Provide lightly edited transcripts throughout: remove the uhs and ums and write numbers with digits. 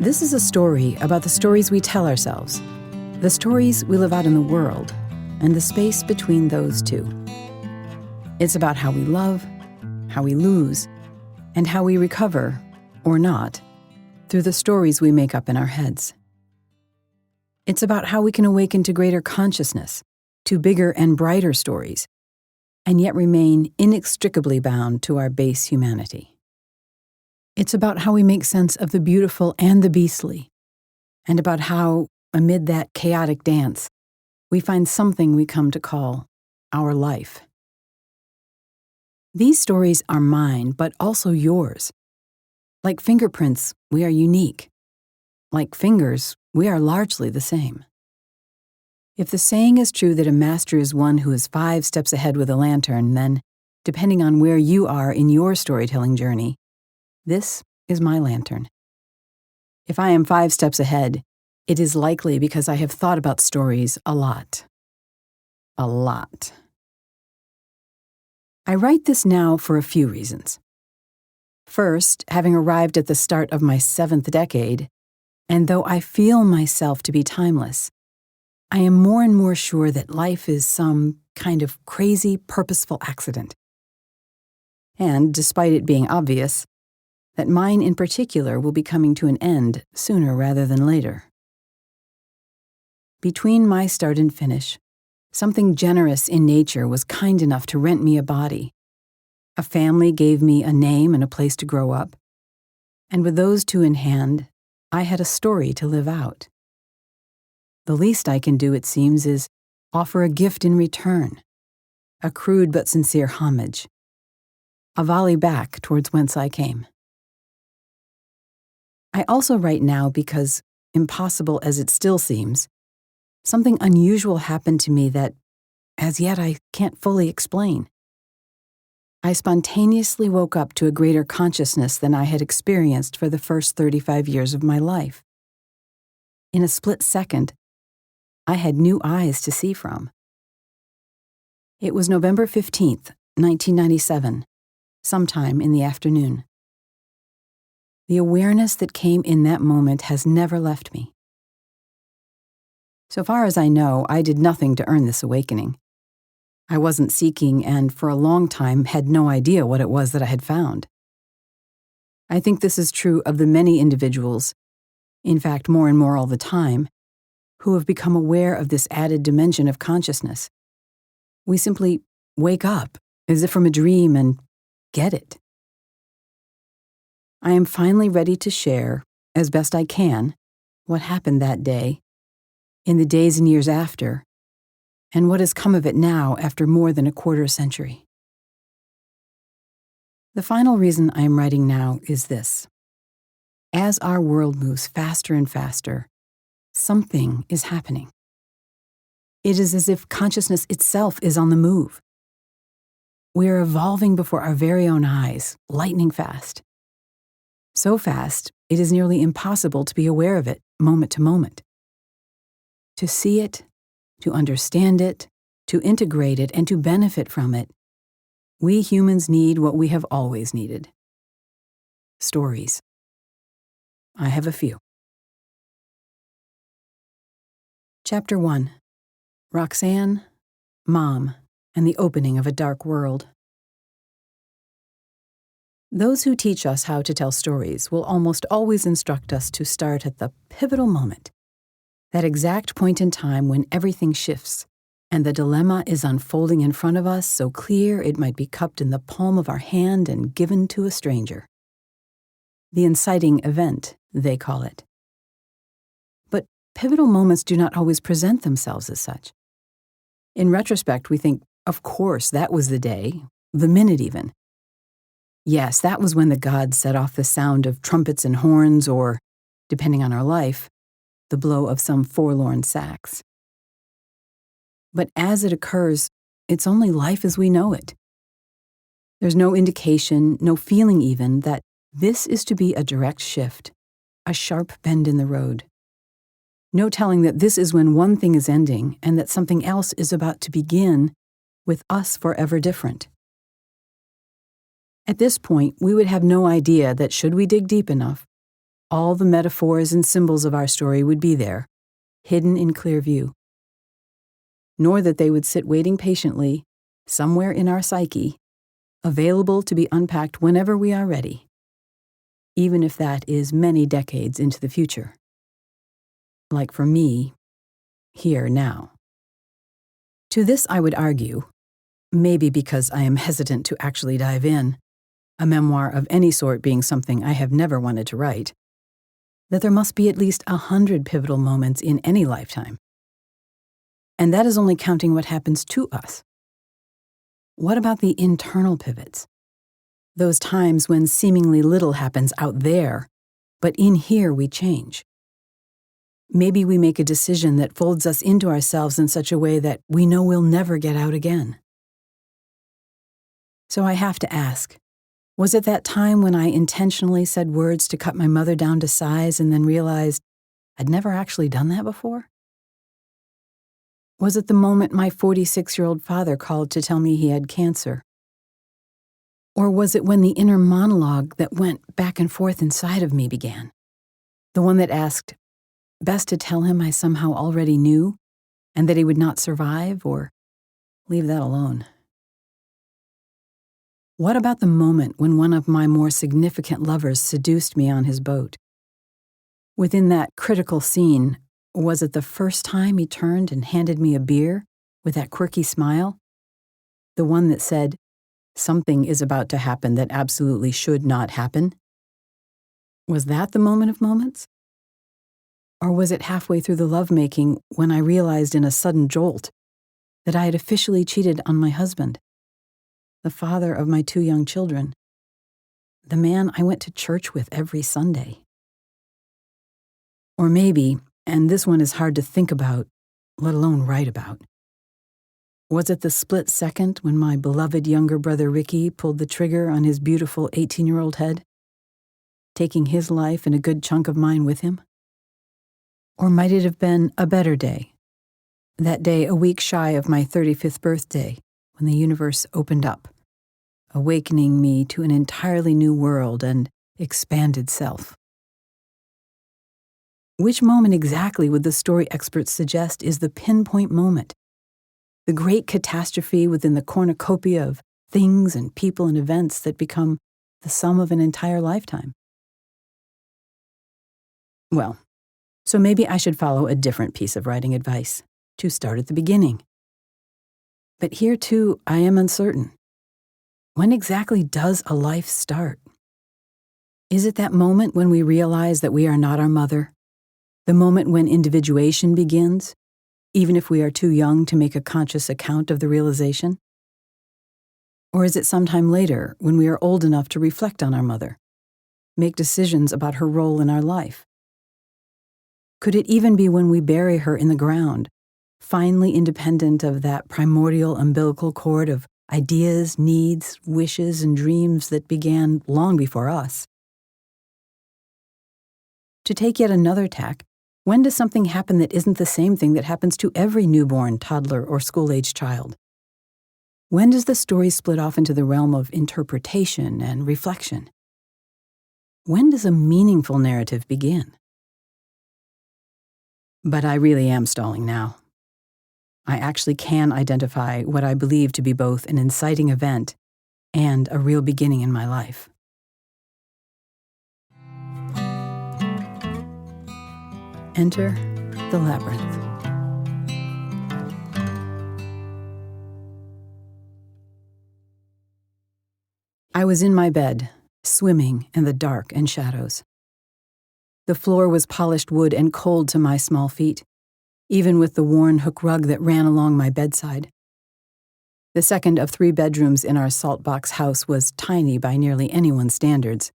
This is a story about the stories we tell ourselves, the stories we live out in the world, and the space between those two. It's about how we love, how we lose, and how we recover, or not, through the stories we make up in our heads. It's about how we can awaken to greater consciousness, to bigger and brighter stories, and yet remain inextricably bound to our base humanity. It's about how we make sense of the beautiful and the beastly, and about how, amid that chaotic dance, we find something we come to call our life. These stories are mine, but also yours. Like fingerprints, we are unique. Like fingers, we are largely the same. If the saying is true that a master is one who is 5 steps ahead with a lantern, then, depending on where you are in your storytelling journey, this is my lantern. If I am 5 steps ahead, it is likely because I have thought about stories a lot. A lot. I write this now for a few reasons. First, having arrived at the start of my 7th decade, and though I feel myself to be timeless, I am more and more sure that life is some kind of crazy, purposeful accident. And, despite it being obvious, that mine in particular will be coming to an end sooner rather than later. Between my start and finish, something generous in nature was kind enough to rent me a body. A family gave me a name and a place to grow up. And with those two in hand, I had a story to live out. The least I can do, it seems, is offer a gift in return, a crude but sincere homage, a volley back towards whence I came. I also write now because, impossible as it still seems, something unusual happened to me that, as yet, I can't fully explain. I spontaneously woke up to a greater consciousness than I had experienced for the first 35 years of my life. In a split second, I had new eyes to see from. It was November 15th, 1997, sometime in the afternoon. The awareness that came in that moment has never left me. So far as I know, I did nothing to earn this awakening. I wasn't seeking and for a long time had no idea what it was that I had found. I think this is true of the many individuals, in fact more and more all the time, who have become aware of this added dimension of consciousness. We simply wake up as if from a dream and get it. I am finally ready to share, as best I can, what happened that day, in the days and years after, and what has come of it now after more than a quarter century. The final reason I am writing now is this. As our world moves faster and faster, something is happening. It is as if consciousness itself is on the move. We are evolving before our very own eyes, lightning fast. So fast, it is nearly impossible to be aware of it moment to moment. To see it, to understand it, to integrate it, and to benefit from it, we humans need what we have always needed. Stories. I have a few. Chapter 1. Roxanne, Mom, and the Opening of a Dark World. Those who teach us how to tell stories will almost always instruct us to start at the pivotal moment, that exact point in time when everything shifts, and the dilemma is unfolding in front of us so clear it might be cupped in the palm of our hand and given to a stranger. The inciting event, they call it. But pivotal moments do not always present themselves as such. In retrospect, we think, of course, that was the day, the minute even. Yes, that was when the gods set off the sound of trumpets and horns or, depending on our life, the blow of some forlorn sax. But as it occurs, it's only life as we know it. There's no indication, no feeling even, that this is to be a direct shift, a sharp bend in the road. No telling that this is when one thing is ending and that something else is about to begin with us forever different. At this point, we would have no idea that should we dig deep enough, all the metaphors and symbols of our story would be there, hidden in clear view. Nor that they would sit waiting patiently, somewhere in our psyche, available to be unpacked whenever we are ready, even if that is many decades into the future. Like for me, here now. To this I would argue, maybe because I am hesitant to actually dive in, a memoir of any sort being something I have never wanted to write, that there must be at least 100 pivotal moments in any lifetime. And that is only counting what happens to us. What about the internal pivots? Those times when seemingly little happens out there, but in here we change. Maybe we make a decision that folds us into ourselves in such a way that we know we'll never get out again. So I have to ask, was it that time when I intentionally said words to cut my mother down to size and then realized I'd never actually done that before? Was it the moment my 46-year-old father called to tell me he had cancer? Or was it when the inner monologue that went back and forth inside of me began? The one that asked, best to tell him I somehow already knew, and that he would not survive, or leave that alone? What about the moment when one of my more significant lovers seduced me on his boat? Within that critical scene, was it the first time he turned and handed me a beer with that quirky smile? The one that said, something is about to happen that absolutely should not happen? Was that the moment of moments? Or was it halfway through the lovemaking when I realized in a sudden jolt that I had officially cheated on my husband, the father of my 2 young children, the man I went to church with every Sunday? Or maybe, and this one is hard to think about, let alone write about, was it the split second when my beloved younger brother Ricky pulled the trigger on his beautiful 18-year-old head, taking his life and a good chunk of mine with him? Or might it have been a better day, that day a week shy of my 35th birthday, when the universe opened up, awakening me to an entirely new world and expanded self? Which moment exactly would the story experts suggest is the pinpoint moment, the great catastrophe within the cornucopia of things and people and events that become the sum of an entire lifetime? Well, so maybe I should follow a different piece of writing advice, to start at the beginning. But here too, I am uncertain. When exactly does a life start? Is it that moment when we realize that we are not our mother? The moment when individuation begins, even if we are too young to make a conscious account of the realization? Or is it sometime later when we are old enough to reflect on our mother, make decisions about her role in our life? Could it even be when we bury her in the ground, finally independent of that primordial umbilical cord of ideas, needs, wishes, and dreams that began long before us? To take yet another tack, when does something happen that isn't the same thing that happens to every newborn, toddler, or school-aged child? When does the story split off into the realm of interpretation and reflection? When does a meaningful narrative begin? But I really am stalling now. I actually can identify what I believe to be both an inciting event and a real beginning in my life. Enter the labyrinth. I was in my bed, swimming in the dark and shadows. The floor was polished wood and cold to my small feet, even with the worn hook rug that ran along my bedside. The second of 3 bedrooms in our saltbox house was tiny by nearly anyone's standards.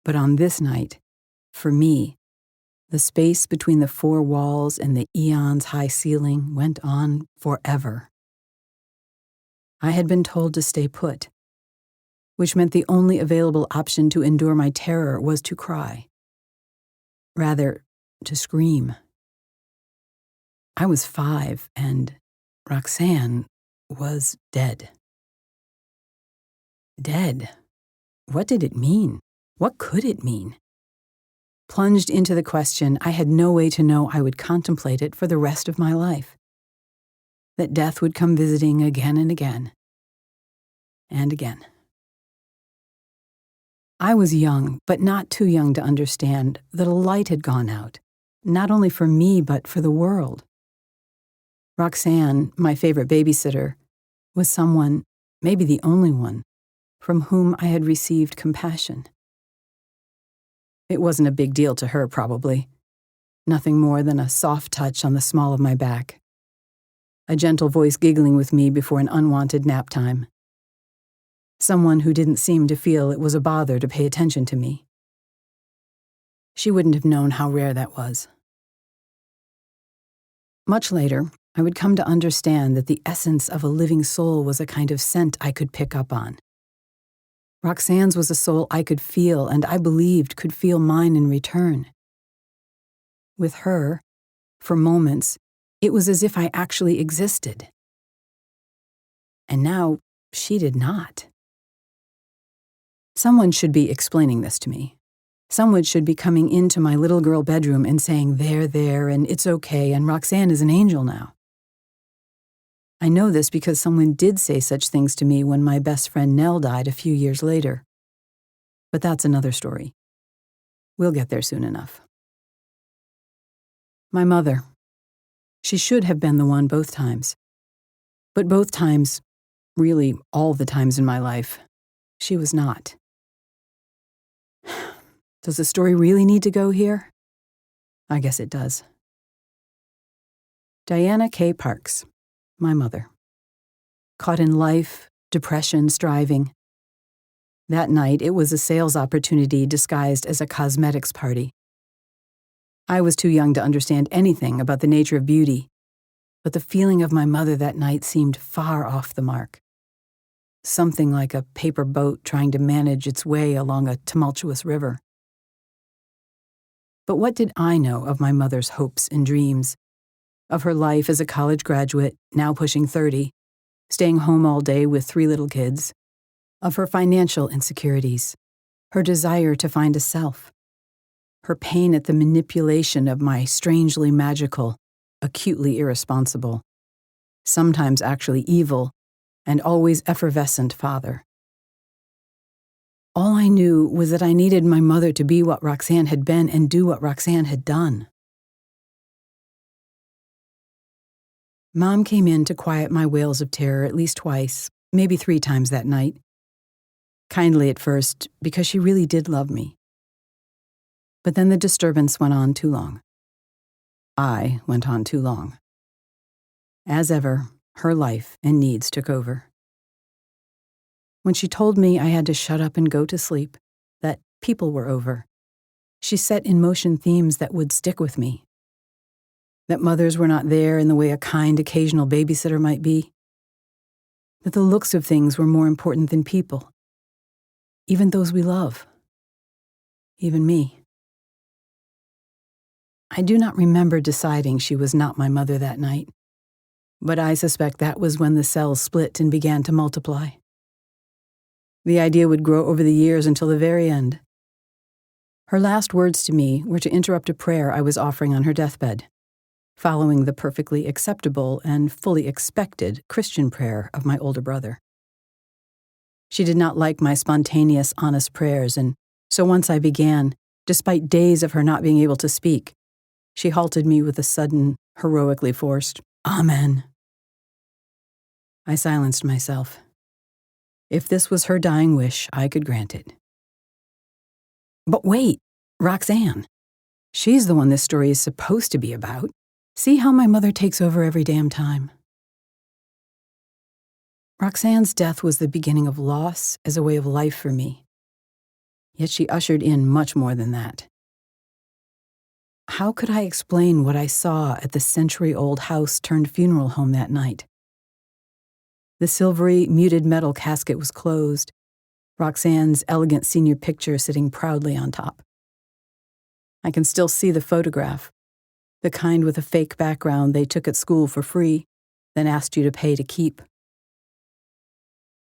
But on this night, for me, the space between the 4 walls and the eons-high ceiling went on forever. I had been told to stay put, which meant the only available option to endure my terror was to cry. Rather, to scream. I was 5, and Roxanne was dead. Dead? What did it mean? What could it mean? Plunged into the question, I had no way to know I would contemplate it for the rest of my life. That death would come visiting again and again. And again. I was young, but not too young to understand that a light had gone out, not only for me, but for the world. Roxanne, my favorite babysitter, was someone, maybe the only one, from whom I had received compassion. It wasn't a big deal to her, probably. Nothing more than a soft touch on the small of my back. A gentle voice giggling with me before an unwanted nap time. Someone who didn't seem to feel it was a bother to pay attention to me. She wouldn't have known how rare that was. Much later, I would come to understand that the essence of a living soul was a kind of scent I could pick up on. Roxanne's was a soul I could feel and I believed could feel mine in return. With her, for moments, it was as if I actually existed. And now, she did not. Someone should be explaining this to me. Someone should be coming into my little girl bedroom and saying, there, and it's okay, and Roxanne is an angel now. I know this because someone did say such things to me when my best friend Nell died a few years later. But that's another story. We'll get there soon enough. My mother. She should have been the one both times. But both times, really all the times in my life, she was not. Does the story really need to go here? I guess it does. Diana K. Parks, my mother. Caught in life, depression, striving. That night, it was a sales opportunity disguised as a cosmetics party. I was too young to understand anything about the nature of beauty, but the feeling of my mother that night seemed far off the mark. Something like a paper boat trying to manage its way along a tumultuous river. But what did I know of my mother's hopes and dreams? Of her life as a college graduate, now pushing 30, staying home all day with 3 little kids? Of her financial insecurities? Her desire to find a self? Her pain at the manipulation of my strangely magical, acutely irresponsible, sometimes actually evil, and always effervescent father? All I knew was that I needed my mother to be what Roxanne had been and do what Roxanne had done. Mom came in to quiet my wails of terror at least twice, maybe 3 times that night. Kindly at first, because she really did love me. But then the disturbance went on too long. I went on too long. As ever, her life and needs took over. When she told me I had to shut up and go to sleep, that people were over, she set in motion themes that would stick with me. That mothers were not there in the way a kind, occasional babysitter might be. That the looks of things were more important than people. Even those we love. Even me. I do not remember deciding she was not my mother that night, but I suspect that was when the cells split and began to multiply. The idea would grow over the years until the very end. Her last words to me were to interrupt a prayer I was offering on her deathbed, following the perfectly acceptable and fully expected Christian prayer of my older brother. She did not like my spontaneous, honest prayers, and so once I began, despite days of her not being able to speak, she halted me with a sudden, heroically forced, "Amen." I silenced myself. If this was her dying wish, I could grant it. But wait, Roxanne. She's the one this story is supposed to be about. See how my mother takes over every damn time. Roxanne's death was the beginning of loss as a way of life for me. Yet she ushered in much more than that. How could I explain what I saw at the century-old house turned funeral home that night? The silvery, muted metal casket was closed, Roxanne's elegant senior picture sitting proudly on top. I can still see the photograph, the kind with a fake background they took at school for free, then asked you to pay to keep.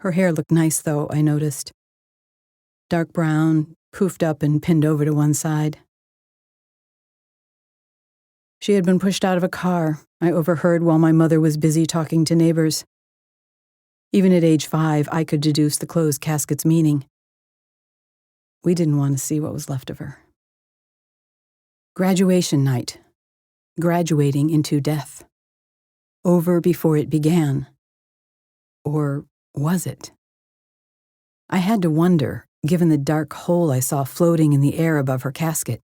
Her hair looked nice, though, I noticed. Dark brown, poofed up and pinned over to one side. She had been pushed out of a car I overheard while my mother was busy talking to neighbors. Even at age 5, I could deduce the closed casket's meaning. We didn't want to see what was left of her. Graduation night. Graduating into death. Over before it began. Or was it? I had to wonder, given the dark hole I saw floating in the air above her casket,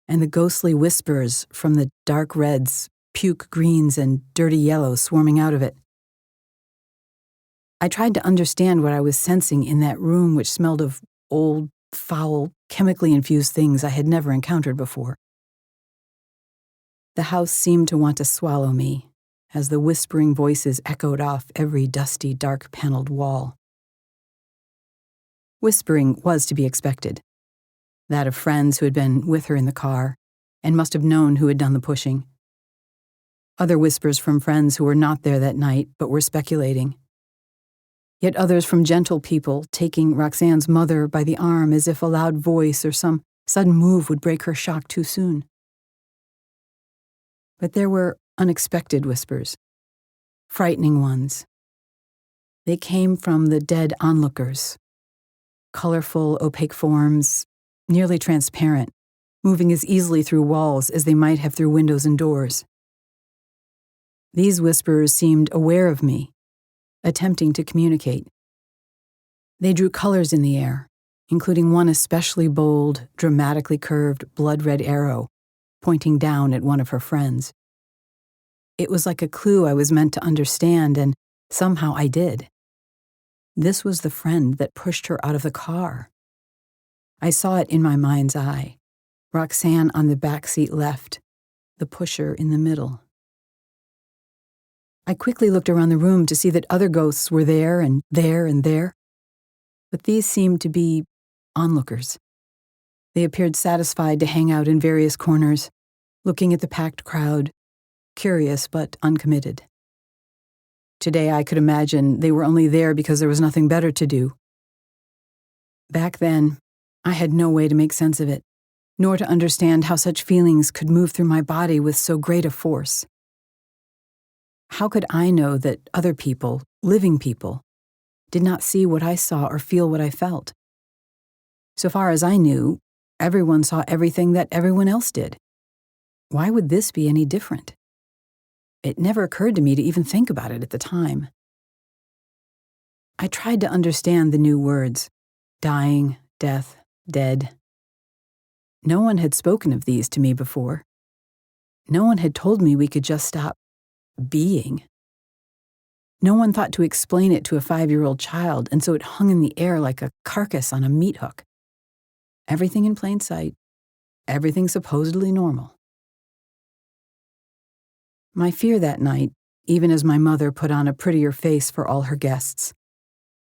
and the ghostly whispers from the dark reds, puke greens, and dirty yellows swarming out of it. I tried to understand what I was sensing in that room which smelled of old, foul, chemically infused things I had never encountered before. The house seemed to want to swallow me, as the whispering voices echoed off every dusty, dark-paneled wall. Whispering was to be expected. That of friends who had been with her in the car, and must have known who had done the pushing. Other whispers from friends who were not there that night, but were speculating. Yet others from gentle people taking Roxanne's mother by the arm as if a loud voice or some sudden move would break her shock too soon. But there were unexpected whispers, frightening ones. They came from the dead onlookers, colorful, opaque forms, nearly transparent, moving as easily through walls as they might have through windows and doors. These whisperers seemed aware of me, attempting to communicate. They drew colors in the air, including one especially bold, dramatically curved, blood-red arrow, pointing down at one of her friends. It was like a clue I was meant to understand, and somehow I did. This was the friend that pushed her out of the car. I saw it in my mind's eye. Roxanne on the back seat left, the pusher in the middle. I quickly looked around the room to see that other ghosts were there and there and there, but these seemed to be onlookers. They appeared satisfied to hang out in various corners, looking at the packed crowd, curious but uncommitted. Today I could imagine they were only there because there was nothing better to do. Back then, I had no way to make sense of it, nor to understand how such feelings could move through my body with so great a force. How could I know that other people, living people, did not see what I saw or feel what I felt? So far as I knew, everyone saw everything that everyone else did. Why would this be any different? It never occurred to me to even think about it at the time. I tried to understand the new words, dying, death, dead. No one had spoken of these to me before. No one had told me we could just stop being. No one thought to explain it to a 5-year-old child, and so it hung in the air like a carcass on a meat hook. Everything in plain sight, everything supposedly normal. My fear that night, even as my mother put on a prettier face for all her guests,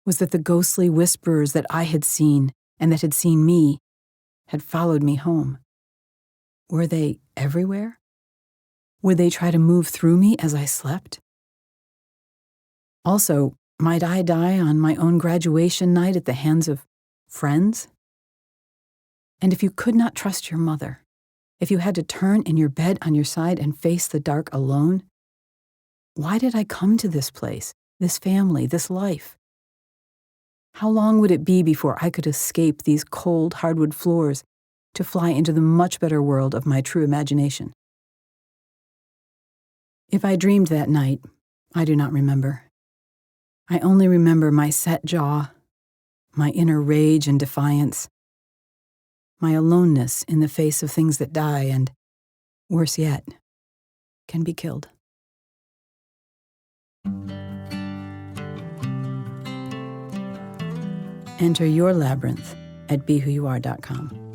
was that the ghostly whisperers that I had seen and that had seen me had followed me home. Were they everywhere? Would they try to move through me as I slept? Also, might I die on my own graduation night at the hands of friends? And if you could not trust your mother, if you had to turn in your bed on your side and face the dark alone, why did I come to this place, this family, this life? How long would it be before I could escape these cold hardwood floors to fly into the much better world of my true imagination? If I dreamed that night, I do not remember. I only remember my set jaw, my inner rage and defiance, my aloneness in the face of things that die and, worse yet, can be killed. Enter your labyrinth at BeWhoYouAre.com.